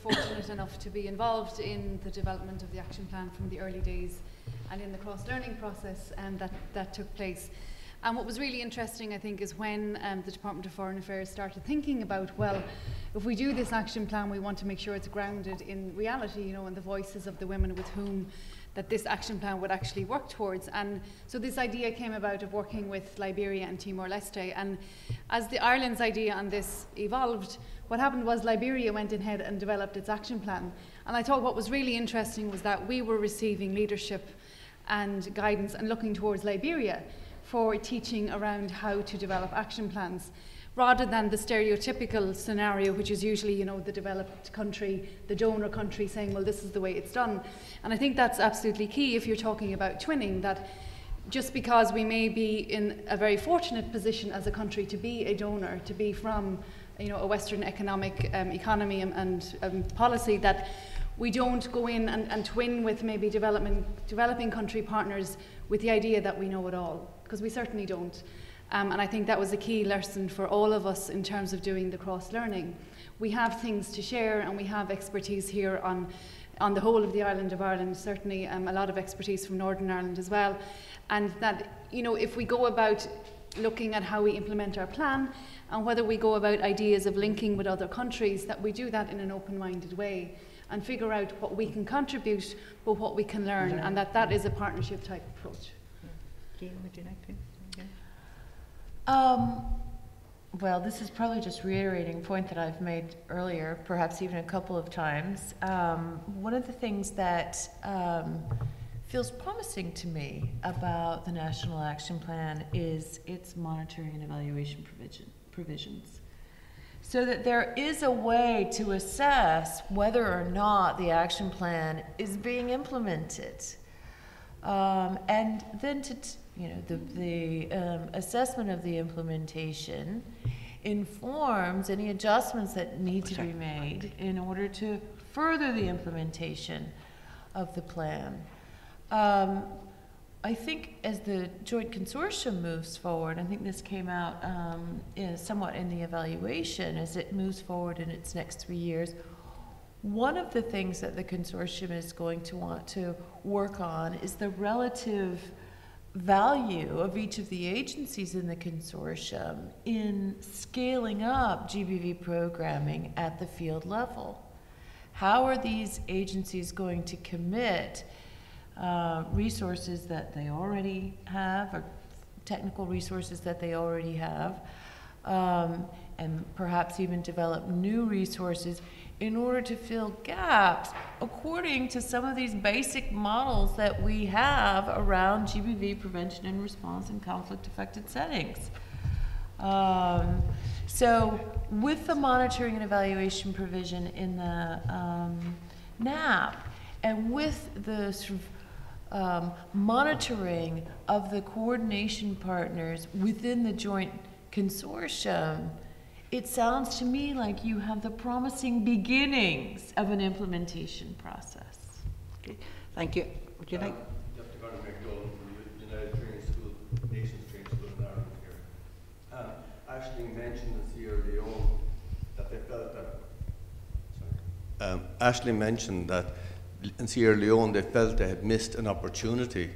fortunate enough to be involved in the development of the action plan from the early days and in the cross-learning process that took place. And what was really interesting, I think, is when the Department of Foreign Affairs started thinking about, well, if we do this action plan, we want to make sure it's grounded in reality, you know, and the voices of the women with whom that this action plan would actually work towards. And so this idea came about of working with Liberia and Timor-Leste. And as the Ireland's idea on this evolved, what happened was Liberia went ahead and developed its action plan. And I thought what was really interesting was that we were receiving leadership and guidance and looking towards Liberia for teaching around how to develop action plans, rather than the stereotypical scenario, which is usually, you know, the developed country, the donor country saying, well, this is the way it's done. And I think that's absolutely key if you're talking about twinning, that just because we may be in a very fortunate position as a country to be a donor, to be from, you know, a Western economic economy and policy, that we don't go in and twin with maybe developing country partners with the idea that we know it all, because we certainly don't. And I think that was a key lesson for all of us in terms of doing the cross-learning. We have things to share, and we have expertise here on the whole of the island of Ireland, certainly a lot of expertise from Northern Ireland as well. And that, you know, if we go about looking at how we implement our plan and whether we go about ideas of linking with other countries, that we do that in an open-minded way and figure out what we can contribute, but what we can learn, and that is a partnership type approach. Jean, would you like to? Well, this is probably just reiterating a point that I've made earlier, perhaps even a couple of times. One of the things that feels promising to me about the National Action Plan is its monitoring and evaluation provisions. So that there is a way to assess whether or not the action plan is being implemented. And then the assessment of the implementation informs any adjustments that need to be made in order to further the implementation of the plan. I think as the joint consortium moves forward, I think this came out somewhat in the evaluation, as it moves forward in its next 3 years, one of the things that the consortium is going to want to work on is the relative value of each of the agencies in the consortium in scaling up GBV programming at the field level. How are these agencies going to commit resources that they already have, or technical resources that they already have, and perhaps even develop new resources in order to fill gaps according to some of these basic models that we have around GBV prevention and response in conflict-affected settings. So with the monitoring and evaluation provision in the NAP, and with the sort of monitoring of the coordination partners within the joint consortium, it sounds to me like you have the promising beginnings of an implementation process. Okay, thank you. Would you like? Dr. Gordon McDowell from the United Training School, Nations Training School in Ireland here. Aisling mentioned in Sierra Leone that they felt that. Aisling mentioned that in Sierra Leone they felt they had missed an opportunity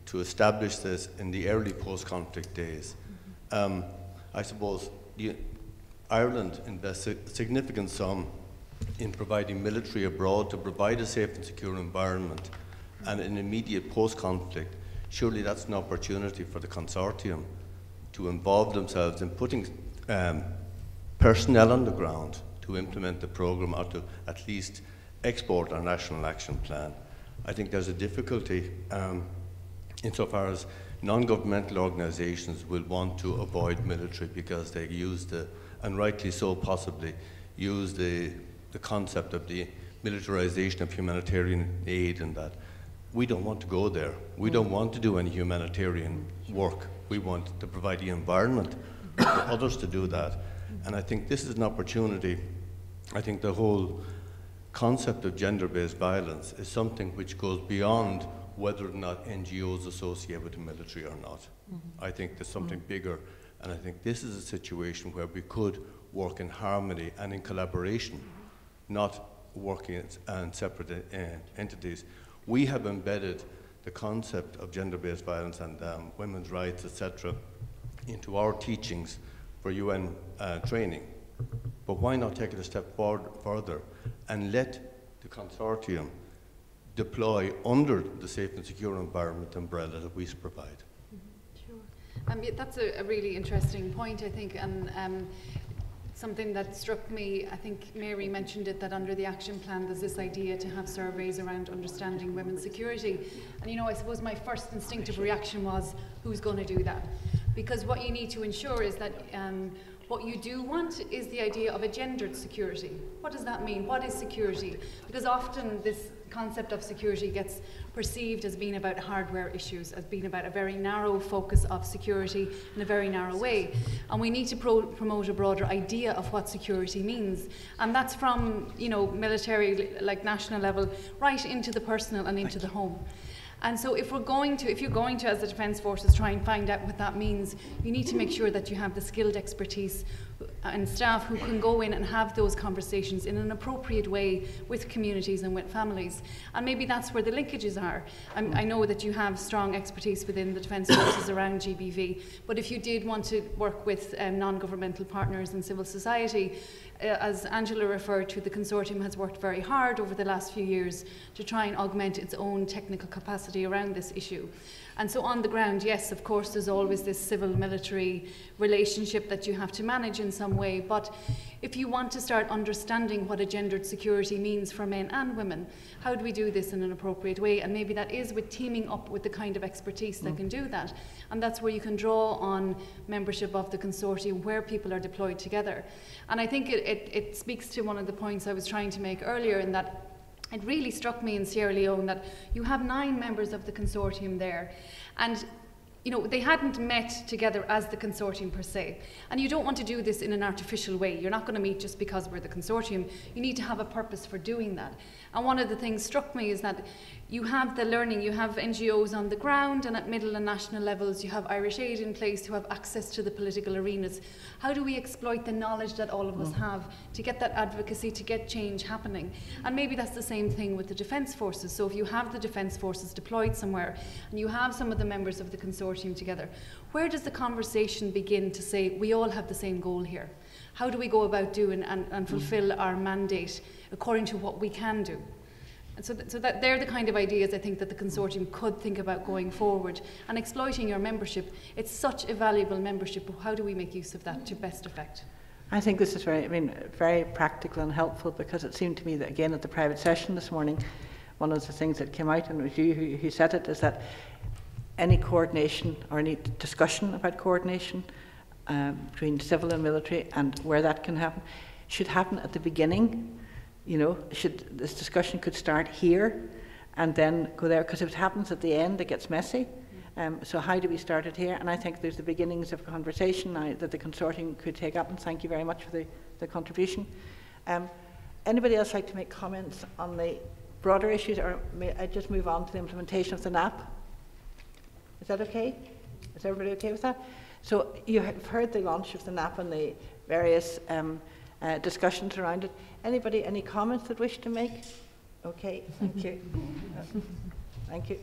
to establish this in the early post-conflict days. I suppose Ireland invests a significant sum in providing military abroad to provide a safe and secure environment, and in immediate post-conflict, surely that's an opportunity for the consortium to involve themselves in putting personnel on the ground to implement the programme, or to at least export our national action plan. I think there's a difficulty insofar as non-governmental organisations will want to avoid military because they use and rightly so possibly, use the concept of the militarization of humanitarian aid, and that we don't want to go there. We don't want to do any humanitarian work. We want to provide the environment for others to do that. And I think this is an opportunity. I think the whole concept of gender-based violence is something which goes beyond whether or not NGOs associate with the military or not. I think there's something bigger, and I think this is a situation where we could work in harmony and in collaboration, not working in separate entities. We have embedded the concept of gender-based violence and women's rights, etc., into our teachings for UN training. But why not take it a step further and let the consortium deploy under the safe and secure environment umbrella that we provide? Sure. That's a really interesting point, I think, and something that struck me, I think Mary mentioned it, that under the action plan there's this idea to have surveys around understanding women's security. And you know, I suppose my first instinctive reaction was, who's going to do that? Because what you need to ensure is that what you do want is the idea of a gendered security. What does that mean? What is security? Because often this concept of security gets perceived as being about hardware issues, as being about a very narrow focus of security in a very narrow way. And we need to promote a broader idea of what security means. And that's from, you know, military, like national level, right into the personal and into the home. And so if you're going to, as the Defence Forces, try and find out what that means, you need to make sure that you have the skilled expertise and staff who can go in and have those conversations in an appropriate way with communities and with families. And maybe that's where the linkages are. I know that you have strong expertise within the Defence Forces around GBV, but if you did want to work with non-governmental partners and civil society, as Angela referred to, the consortium has worked very hard over the last few years to try and augment its own technical capacity around this issue. And so on the ground, yes, of course, there's always this civil-military relationship that you have to manage in some way, but if you want to start understanding what a gendered security means for men and women, how do we do this in an appropriate way? And maybe that is with teaming up with the kind of expertise that can do that. And that's where you can draw on membership of the consortium where people are deployed together. And I think it speaks to one of the points I was trying to make earlier, in that it really struck me in Sierra Leone that you have 9 members of the consortium there, and you know, they hadn't met together as the consortium per se. And you don't want to do this in an artificial way. You're not going to meet just because we're the consortium. You need to have a purpose for doing that. And one of the things struck me is that you have the learning, you have NGOs on the ground, and at middle and national levels you have Irish Aid in place who have access to the political arenas. How do we exploit the knowledge that all of us have to get that advocacy, to get change happening? And maybe that's the same thing with the Defence Forces. So if you have the Defence Forces deployed somewhere and you have some of the members of the consortium together, where does the conversation begin to say we all have the same goal here? How do we go about doing and fulfill our mandate according to what we can do? And so that they're the kind of ideas I think that the consortium could think about going forward and exploiting your membership. It's such a valuable membership. How do we make use of that to best effect? I think this is very practical and helpful, because it seemed to me that, again, at the private session this morning, one of the things that came out, and it was you who said it, is that any coordination or any discussion about coordination between civil and military and where that can happen should happen at the beginning. You know, this discussion could start here and then go there, because if it happens at the end, it gets messy. So how do we start it here? And I think there's the beginnings of conversation now that the consortium could take up, and thank you very much for the contribution. Anybody else like to make comments on the broader issues, or may I just move on to the implementation of the NAP? Is that okay? Is everybody okay with that? So you have heard the launch of the NAP and the various discussions around it. Anybody, any comments that wish to make? Okay, thank you. Thank you.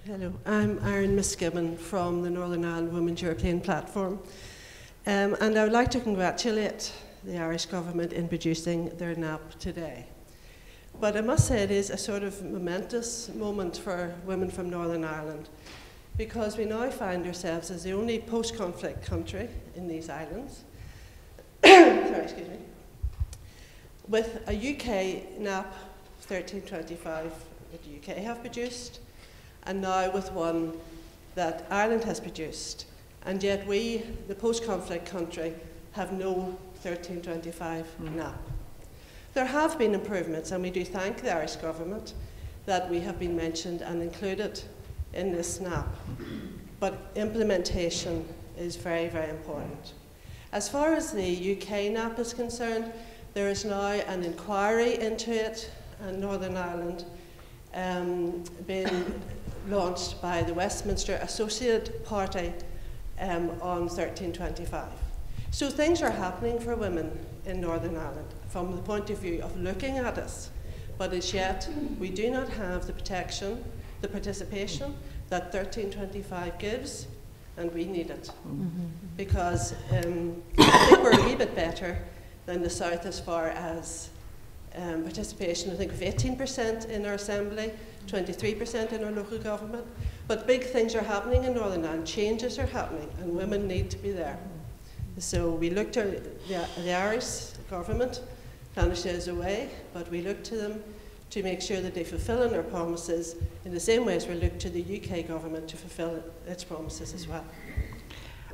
Hello, I'm Erin Misgibbon from the Northern Ireland Women's European Platform, and I would like to congratulate the Irish Government in producing their NAP today. But I must say it is a sort of momentous moment for women from Northern Ireland, because we now find ourselves as the only post-conflict country in these islands with a UK NAP 1325 that the UK have produced, and now with one that Ireland has produced. And yet we, the post-conflict country, have no 1325 NAP. There have been improvements, and we do thank the Irish Government that we have been mentioned and included in this NAP. But implementation is very, very important. As far as the UK NAP is concerned, there is now an inquiry into it, and Northern Ireland being launched by the Westminster Associate Party on 1325. So things are happening for women in Northern Ireland from the point of view of looking at us, but as yet we do not have the protection, the participation that 1325 gives, and we need it. Because I think we're a wee bit better than the South as far as participation. I think we have 18% in our assembly, 23% in our local government. But big things are happening in Northern Ireland, changes are happening, and women need to be there. So we look to the Irish government, Taoiseach is away, but we look to them to make sure that they fulfil on their promises in the same way as we look to the UK government to fulfil its promises as well.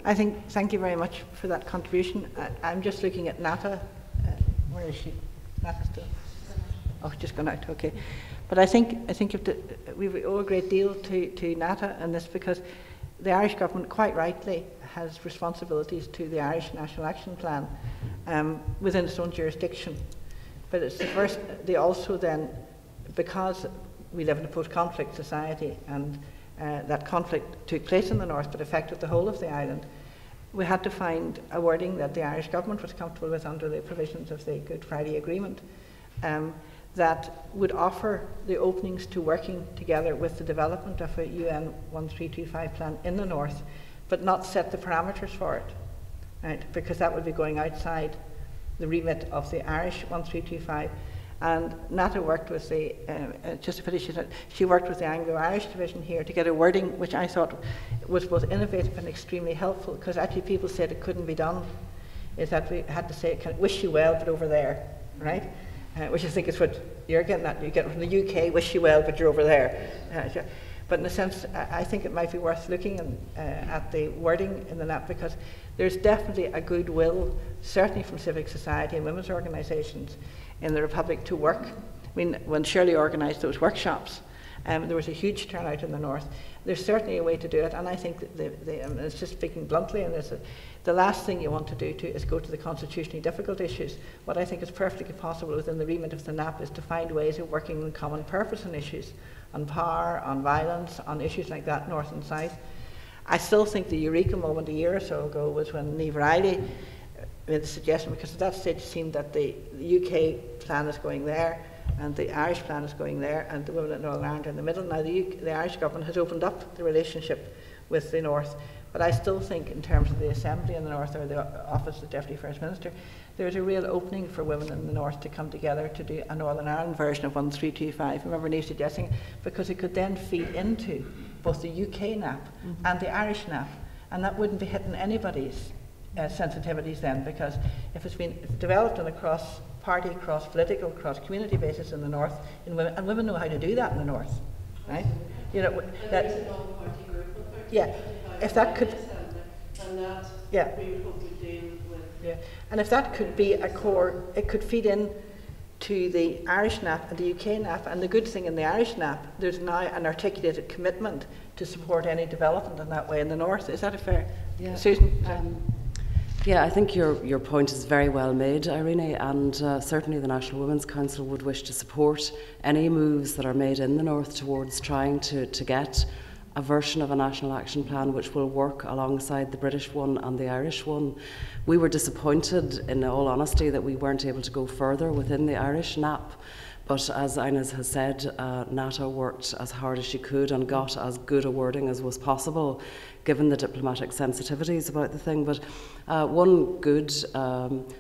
I think, thank you very much for that contribution. I'm just looking at Nata. Where is she? Nata still? Oh, just gone out, okay. But I think we owe a great deal to Nata in this, because the Irish government, quite rightly, has responsibilities to the Irish National Action Plan within its own jurisdiction. But it's the first, they also then, because we live in a post-conflict society and that conflict took place in the north but affected the whole of the island, we had to find a wording that the Irish government was comfortable with under the provisions of the Good Friday Agreement that would offer the openings to working together with the development of a UN 1325 plan in the north, but not set the parameters for it, right? Because that would be going outside the remit of the Irish 1325. And Nata worked with the, just to finish it, she worked with the Anglo-Irish division here to get a wording which I thought was both innovative and extremely helpful, because actually people said it couldn't be done, is that we had to say, wish you well, but over there, right? Which I think is what you're getting at. You get from the UK, wish you well, but you're over there. But in a sense, I think it might be worth looking at the wording in the NAP, because there's definitely a goodwill, certainly from civic society and women's organisations in the Republic to work. I mean, when Shirley organised those workshops, there was a huge turnout in the north. There's certainly a way to do it, and I think that it's just speaking bluntly, and the last thing you want to do is go to the constitutionally difficult issues. What I think is perfectly possible within the remit of the NAP is to find ways of working on common purpose on issues, on power, on violence, on issues like that, north and south. I still think the eureka moment a year or so ago was when Niamh Riley made the suggestion, because at that stage it seemed that the UK plan is going there and the Irish plan is going there and the women in Northern Ireland are in the middle. Now the Irish government has opened up the relationship with the north, but I still think in terms of the Assembly in the north, or the Office of the Deputy First Minister, there's a real opening for women in the north to come together to do a Northern Ireland version of 1325. I remember Niamh suggesting, because it could then feed into both the UK NAP and the Irish NAP, and that wouldn't be hitting anybody's sensitivities then, because if it's been developed on a cross-party, cross-political, cross-community basis in the north, and women know how to do that in the north, right? You know, that, yeah, if that could, yeah, yeah, and if that could be a core, it could feed in to the Irish NAP and the UK NAP. And the good thing in the Irish NAP, there's now an articulated commitment to support any development in that way in the north. Is that a fair? Yeah. Susan? Yeah, I think your point is very well made, Irene, and certainly the National Women's Council would wish to support any moves that are made in the north towards trying to get a version of a national action plan which will work alongside the British one and the Irish one. We were disappointed, in all honesty, that we weren't able to go further within the Irish NAP. But as Inez has said, Nata worked as hard as she could and got as good a wording as was possible, given the diplomatic sensitivities about the thing. But one good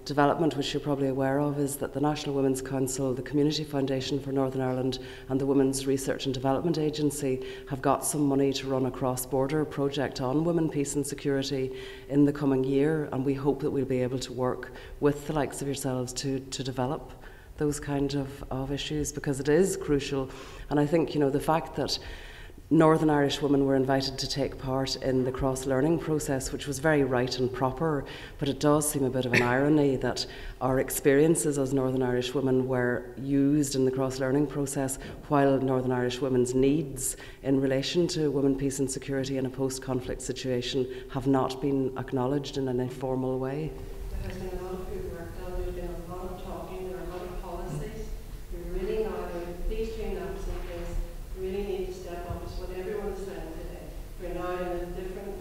development, which you're probably aware of, is that the National Women's Council, the Community Foundation for Northern Ireland and the Women's Research and Development Agency have got some money to run a cross-border project on women, peace and security in the coming year, and we hope that we'll be able to work with the likes of yourselves to develop those kind of issues, because it is crucial. And I think, you know, the fact that Northern Irish women were invited to take part in the cross-learning process, which was very right and proper, but it does seem a bit of an irony that our experiences as Northern Irish women were used in the cross-learning process, while Northern Irish women's needs in relation to women, peace and security in a post-conflict situation have not been acknowledged in any formal way. There has been a lot of good work done. There's been a lot of talking, there are a lot of policies. We really now, these two NAPs in place, really need to step up. It's what everyone is saying today. We're now in a different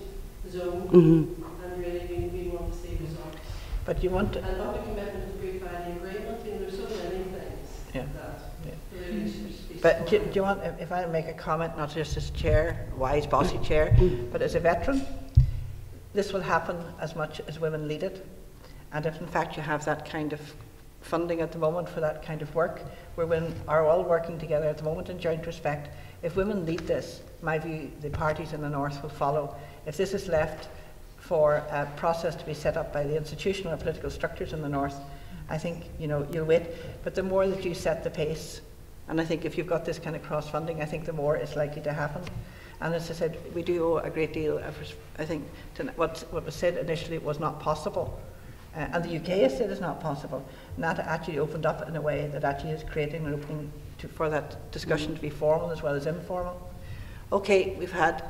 zone, and really we want to see results. But you want to... And not the commitment to brief by the agreement, there's so many things that really should be But do supported. you want, if I make a comment, not just as chair, wise, bossy chair, but as a veteran, this will happen as much as women lead it. And if in fact you have that kind of funding at the moment for that kind of work, where women are all working together at the moment in joint respect, if women lead this, my view, the parties in the north will follow. If this is left for a process to be set up by the institutional or political structures in the north, I think, you'll wait. But the more that you set the pace, and I think if you've got this kind of cross-funding, I think the more it's likely to happen. And as I said, we do owe a great deal of, I think, to what was said initially was not possible. And the UK has said it's not possible. And that actually opened up in a way that actually is creating an opening for that discussion to be formal as well as informal. Okay, we've had,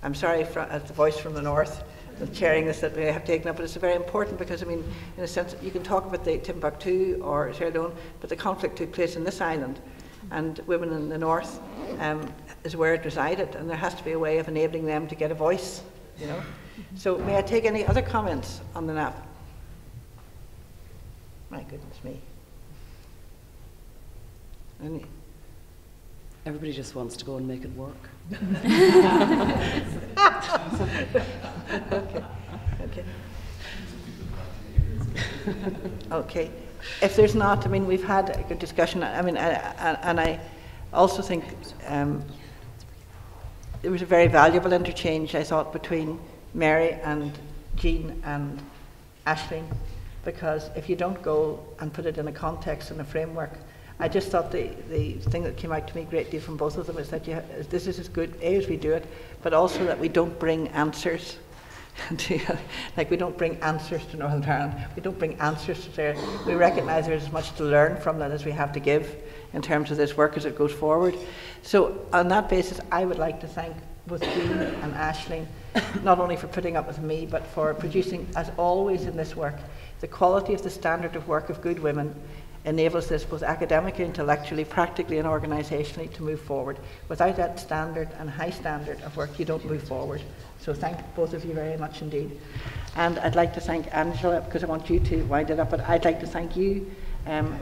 I'm sorry, as the voice from the north, the chairing this that we have taken up, but it's very important because, I mean, in a sense, you can talk about the Timbuktu or Sierra Leone, but the conflict took place in this island, and women in the north is where it resided, and there has to be a way of enabling them to get a voice, So may I take any other comments on the NAP? My goodness me. Any? Everybody just wants to go and make it work. Okay. Okay. If there's not, I mean, we've had a good discussion. I mean, and I also think there was a very valuable interchange, I thought, between Mary and Jean and Aisling, because if you don't go and put it in a context and a framework, I just thought the thing that came out to me a great deal from both of them is that this is as good as we do it, but also that we don't bring answers like we don't bring answers to Northern Ireland. We don't bring answers to there. We recognise there's as much to learn from that as we have to give in terms of this work as it goes forward. So on that basis, I would like to thank both Jean and Aisling, not only for putting up with me, but for producing, as always in this work, the quality of the standard of work of good women enables this both academically, intellectually, practically and organisationally to move forward. Without that standard and high standard of work, you don't move forward. So thank both of you very much indeed. And I'd like to thank Angela, because I want you to wind it up, but I'd like to thank you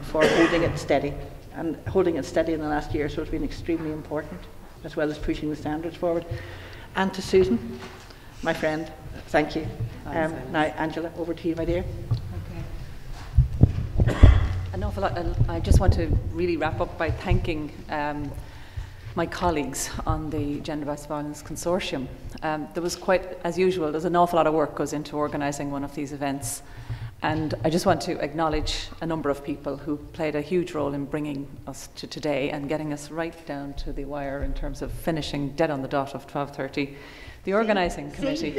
for holding it steady, and holding it steady in the last year, so it's been extremely important, as well as pushing the standards forward. And to Susan, my friend, thank you. Now, Angela, over to you, my dear. An awful lot. I just want to really wrap up by thanking my colleagues on the Gender-Based Violence Consortium. There was quite, as usual, there's an awful lot of work goes into organising one of these events. And I just want to acknowledge a number of people who played a huge role in bringing us to today and getting us right down to the wire in terms of finishing dead on the dot of 12:30. The organising committee.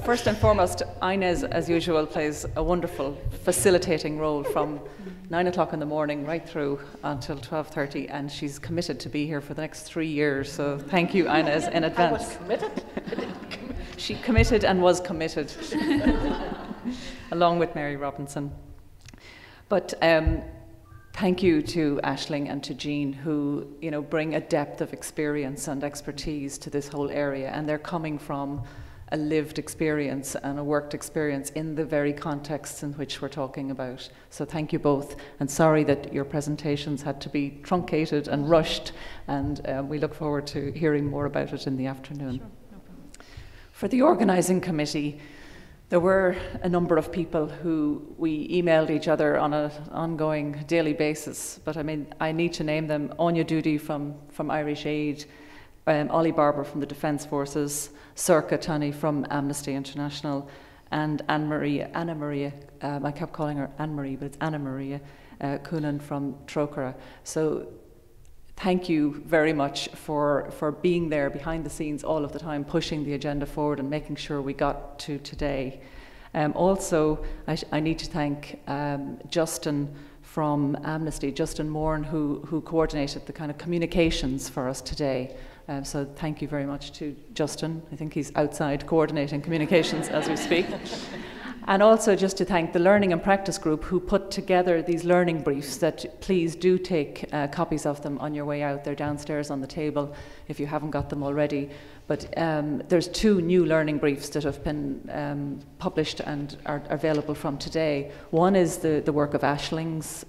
First and foremost, Inez, as usual, plays a wonderful facilitating role from 9 o'clock in the morning right through until 12:30, and she's committed to be here for the next 3 years. So thank you, Inez, in advance. I was committed. She committed and was committed, along with Mary Robinson. But thank you to Aisling and to Jean, who bring a depth of experience and expertise to this whole area, and they're coming from a lived experience and a worked experience in the very contexts in which we're talking about. So thank you both, and sorry that your presentations had to be truncated and rushed, and we look forward to hearing more about it in the afternoon. Sure, no problem. For the organising committee, there were a number of people who we emailed each other on an ongoing daily basis, but I need to name them: Anya Doody from Irish Aid, Ollie Barber from the Defence Forces, Circa Tunney from Amnesty International, and Anna Maria, I kept calling her Anne-Marie, but it's Anna Maria Coonan from Trócaire. So thank you very much for being there behind the scenes all of the time, pushing the agenda forward and making sure we got to today. Also, I need to thank Justin from Amnesty, Justin Moran, who coordinated the kind of communications for us today. So thank you very much to Justin. I think he's outside coordinating communications as we speak. And also just to thank the Learning and Practice Group who put together these learning briefs, that please do take copies of them on your way out. They're downstairs on the table if you haven't got them already. But there's 2 new learning briefs that have been published and are available from today. One is the work of Ashling's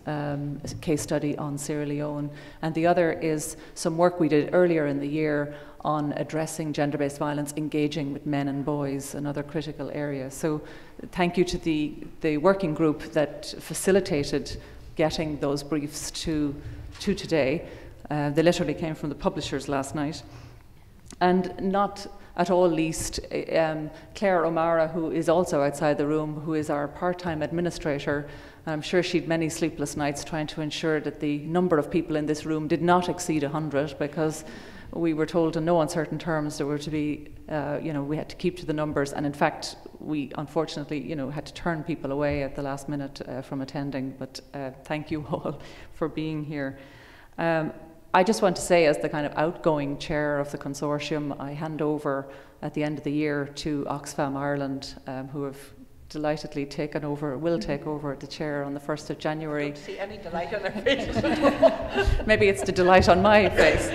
case study on Sierra Leone, and the other is some work we did earlier in the year on addressing gender-based violence, engaging with men and boys, another critical area. So thank you to the working group that facilitated getting those briefs to today. They literally came from the publishers last night. And not at all least, Claire O'Mara, who is also outside the room, who is our part-time administrator. I'm sure she'd many sleepless nights trying to ensure that the number of people in this room did not exceed 100, because we were told in no uncertain terms there were to be, we had to keep to the numbers, and in fact we unfortunately, had to turn people away at the last minute from attending, but thank you all for being here. I just want to say, as the kind of outgoing chair of the consortium, I hand over at the end of the year to Oxfam Ireland, who have delightedly will take over the chair on the 1st of January. I don't see any delight on their faces. Maybe it's the delight on my face.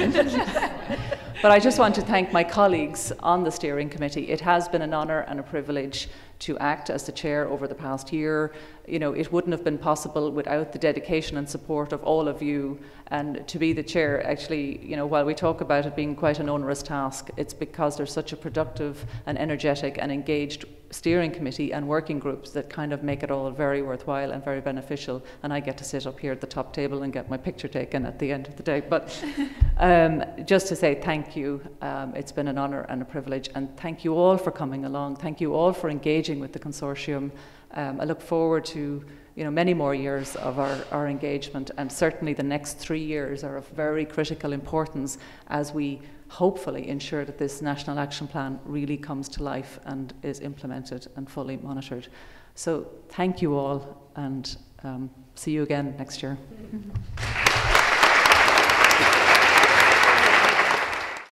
But I just want to thank my colleagues on the steering committee. It has been an honour and a privilege to act as the chair over the past year. It wouldn't have been possible without the dedication and support of all of you. And to be the chair, actually, while we talk about it being quite an onerous task, it's because there's such a productive and energetic and engaged steering committee and working groups that kind of make it all very worthwhile and very beneficial. And I get to sit up here at the top table and get my picture taken at the end of the day. But just to say thank you, it's been an honour and a privilege, and thank you all for coming along. Thank you all for engaging with the consortium. I look forward to many more years of our engagement, and certainly the next 3 years are of very critical importance as we hopefully ensure that this National Action Plan really comes to life and is implemented and fully monitored. So thank you all, and see you again next year.